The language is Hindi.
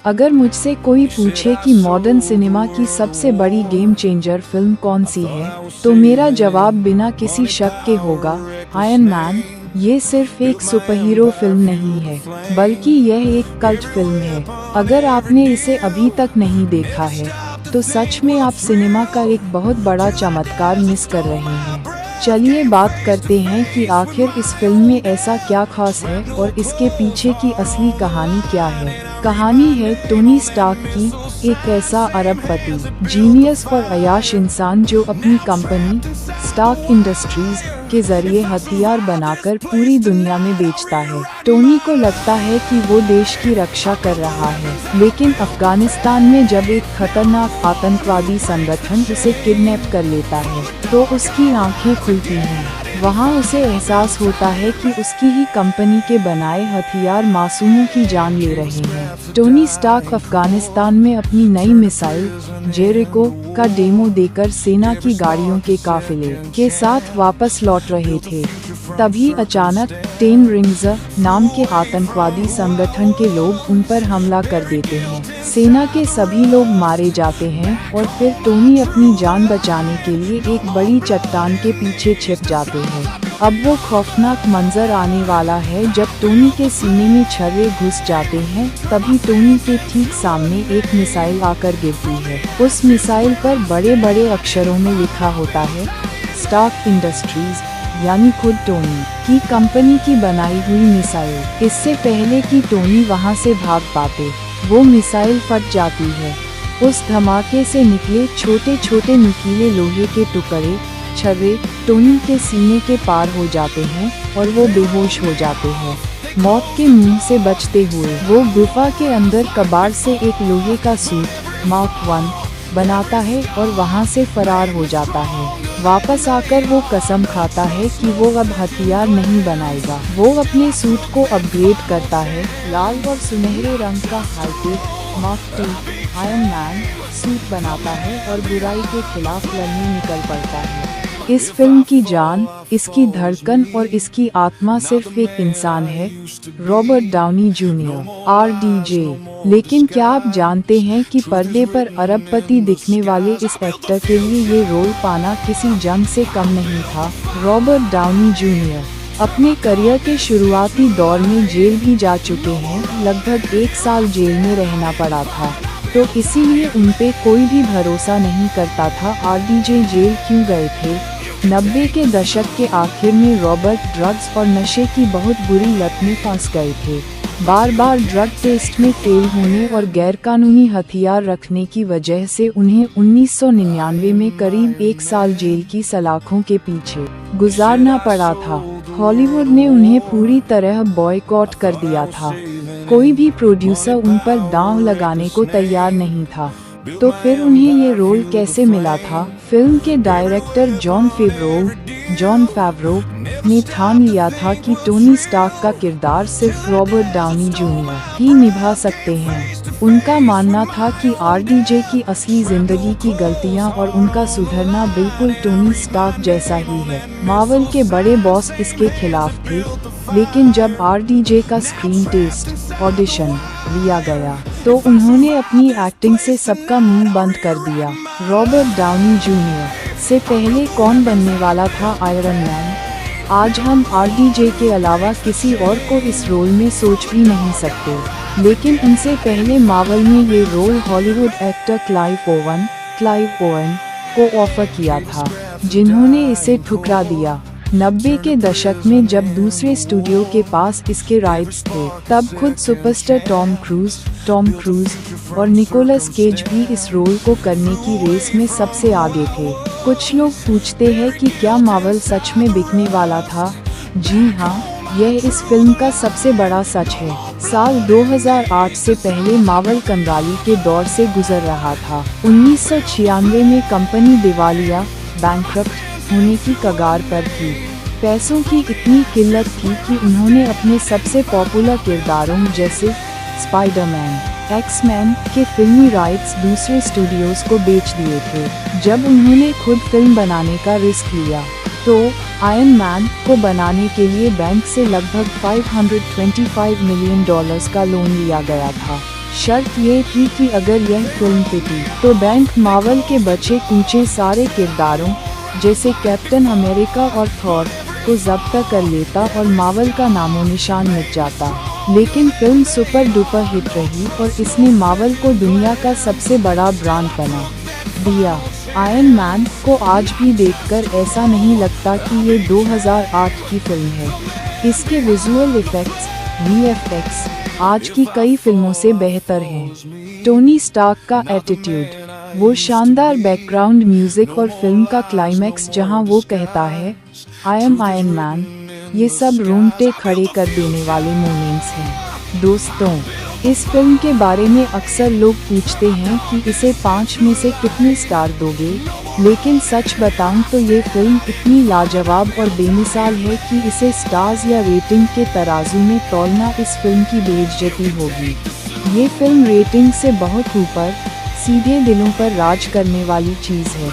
अगर मुझसे कोई पूछे कि मॉडर्न सिनेमा की सबसे बड़ी गेम चेंजर फिल्म कौन सी है, तो मेरा जवाब बिना किसी शक के होगा आयरन मैन। ये सिर्फ एक सुपरहीरो फिल्म नहीं है, बल्कि यह एक कल्ट फिल्म है। अगर आपने इसे अभी तक नहीं देखा है, तो सच में आप सिनेमा का एक बहुत बड़ा चमत्कार मिस कर रहे हैं। चलिए बात करते हैं कि आखिर इस फिल्म में ऐसा क्या खास है और इसके पीछे की असली कहानी क्या है। कहानी है टोनी स्टार्क की, एक ऐसा अरबपति, जीनियस और अयाश इंसान जो अपनी कंपनी स्टार्क इंडस्ट्रीज के जरिए हथियार बनाकर पूरी दुनिया में बेचता है। टोनी को लगता है कि वो देश की रक्षा कर रहा है, लेकिन अफगानिस्तान में जब एक खतरनाक आतंकवादी संगठन उसे किडनैप कर लेता है, तो उसकी आंखें खुलती हैं। वहाँ उसे एहसास होता है कि उसकी ही कंपनी के बनाए हथियार मासूमों की जान ले रहे हैं। टोनी स्टार्क अफगानिस्तान में अपनी नई मिसाइल जेरिको का डेमो देकर सेना की गाड़ियों के काफिले के साथ वापस लौट रहे थे। तभी अचानक टेन रिंग्स नाम के आतंकवादी संगठन के लोग उन पर हमला कर देते हैं। सेना के सभी लोग मारे जाते हैं और फिर टोनी अपनी जान बचाने के लिए एक बड़ी चट्टान के पीछे छिप जाते हैं। अब वो खौफनाक मंजर आने वाला है जब टोनी के सीने में छर्रे घुस जाते हैं। तभी टोनी के ठीक सामने एक मिसाइल आकर गिरती है। उस मिसाइल पर बड़े बड़े अक्षरों में लिखा होता है स्टार्क इंडस्ट्रीज, यानी खुद टोनी की कंपनी की बनाई हुई मिसाइल। इससे पहले कि टोनी वहां से भाग पाते, वो मिसाइल फट जाती है। उस धमाके से निकले छोटे छोटे नुकीले लोहे के टुकड़े छर्रे टोनी के सीने के पार हो जाते हैं और वो बेहोश हो जाते हैं। मौत के मुंह से बचते हुए वो गुफा के अंदर कबाड़ से एक लोहे का सूट मार्क 1 बनाता है और वहां से फरार हो जाता है। वापस आकर वो कसम खाता है कि वो अब हथियार नहीं बनाएगा। वो अपने सूट को अपग्रेड करता है, लाल और सुनहरे रंग का high tech mark 2 iron man suit बनाता है और बुराई के खिलाफ लड़ने निकल पड़ता है। इस फिल्म की जान, इसकी धड़कन और इसकी आत्मा सिर्फ एक इंसान है, रॉबर्ट डाउनी जूनियर RDJ। लेकिन क्या आप जानते हैं कि पर्दे पर अरबपति दिखने वाले इस एक्टर के लिए ये रोल पाना किसी जंग से कम नहीं था। रॉबर्ट डाउनी जूनियर अपने करियर के शुरुआती दौर में जेल भी जा चुके हैं, लगभग 1 साल जेल में रहना पड़ा था, तो इसीलिए उनपे कोई भी भरोसा नहीं करता था RDJ जेल क्यों गए थे। 90 के दशक के आखिर में रॉबर्ट ड्रग्स और नशे की बहुत बुरी लत में फंस गए थे। बार बार ड्रग टेस्ट में फेल होने और गैरकानूनी हथियार रखने की वजह से उन्हें 1999 में करीब 1 साल जेल की सलाखों के पीछे गुजारना पड़ा था। हॉलीवुड ने उन्हें पूरी तरह बॉयकॉट कर दिया था। कोई भी प्रोड्यूसर उन पर दांव लगाने को तैयार नहीं था। तो फिर उन्हें ये रोल कैसे मिला था? फिल्म के डायरेक्टर जॉन फैवरो ने ठान लिया था कि टोनी स्टार्क का किरदार सिर्फ रॉबर्ट डाउनी जूनियर ही निभा सकते हैं। उनका मानना था कि RDJ की असली जिंदगी की गलतियां और उनका सुधरना बिल्कुल टोनी स्टार्क जैसा ही है। मार्वल के बड़े बॉस इसके खिलाफ थे, लेकिन जब RDJ का स्क्रीन टेस्ट ऑडिशन लिया गया, तो उन्होंने अपनी एक्टिंग से सबका मुंह बंद कर दिया। रॉबर्ट डाउनी जूनियर से पहले कौन बनने वाला था आयरन मैन? आज हम RDJ के अलावा किसी और को इस रोल में सोच भी नहीं सकते, लेकिन उनसे पहले मार्वल ने ये role Hollywood actor Clive Owen को ऑफर किया था, जिन्होंने इसे ठुकरा दिया। 90 के दशक में जब दूसरे स्टूडियो के पास इसके राइट्स थे, तब खुद सुपरस्टार टॉम क्रूज और निकोलस केज भी इस रोल को करने की रेस में सबसे आगे थे। कुछ लोग पूछते हैं कि क्या मार्वल सच में बिकने वाला था? जी हाँ, यह इस फिल्म का सबसे बड़ा सच है। साल 2008 से पहले मार्वल कंगाली के दौर से गुजर रहा था। 1996 में कंपनी दिवालिया बैंकक्रप्ट होने की कगार पर थी। पैसों की इतनी किल्लत थी कि उन्होंने अपने सबसे पॉपुलर किरदारों जैसे स्पाइडरमैन, एक्स-मैन के फिल्मी राइट्स दूसरे स्टूडियोज को बेच दिए थे। जब उन्होंने खुद फिल्म बनाने का रिस्क लिया, तो आयरन मैन को बनाने के लिए बैंक से लगभग $525 मिलियन का लोन लिया गया था। शर्त ये थी कि अगर यह फिल्म पिटी तो बैंक मार्वल के बचे कूचे सारे किरदारों जैसे कैप्टन अमेरिका और थॉर को जब्त कर लेता और मार्वल का नामो निशान मिट जाता। लेकिन फिल्म सुपर डुपर हिट रही और इसने मार्वल को दुनिया का सबसे बड़ा ब्रांड बना दिया। आयरन मैन को आज भी देखकर ऐसा नहीं लगता कि ये 2008 की फिल्म है। इसके विजुअल इफेक्ट्स VFX आज की कई फिल्मों से बेहतर हैं। टोनी स्टार्क का एटीट्यूड, वो शानदार बैकग्राउंड म्यूजिक और फिल्म का क्लाइमैक्स जहां वो कहता है आई एम आयरन मैन, ये सब रोंगटे खड़े कर देने वाले मोमेंट्स हैं। दोस्तों, इस फिल्म के बारे में अक्सर लोग पूछते हैं कि इसे 5 में से कितने स्टार दोगे, लेकिन सच बताऊं तो ये फिल्म इतनी लाजवाब और बेमिसाल है कि इसे स्टार्स या रेटिंग के तराजू में तौलना इस फिल्म की बेइज्जती होगी। ये फिल्म रेटिंग से बहुत ऊपर सीधे दिलों पर राज करने वाली चीज़ है।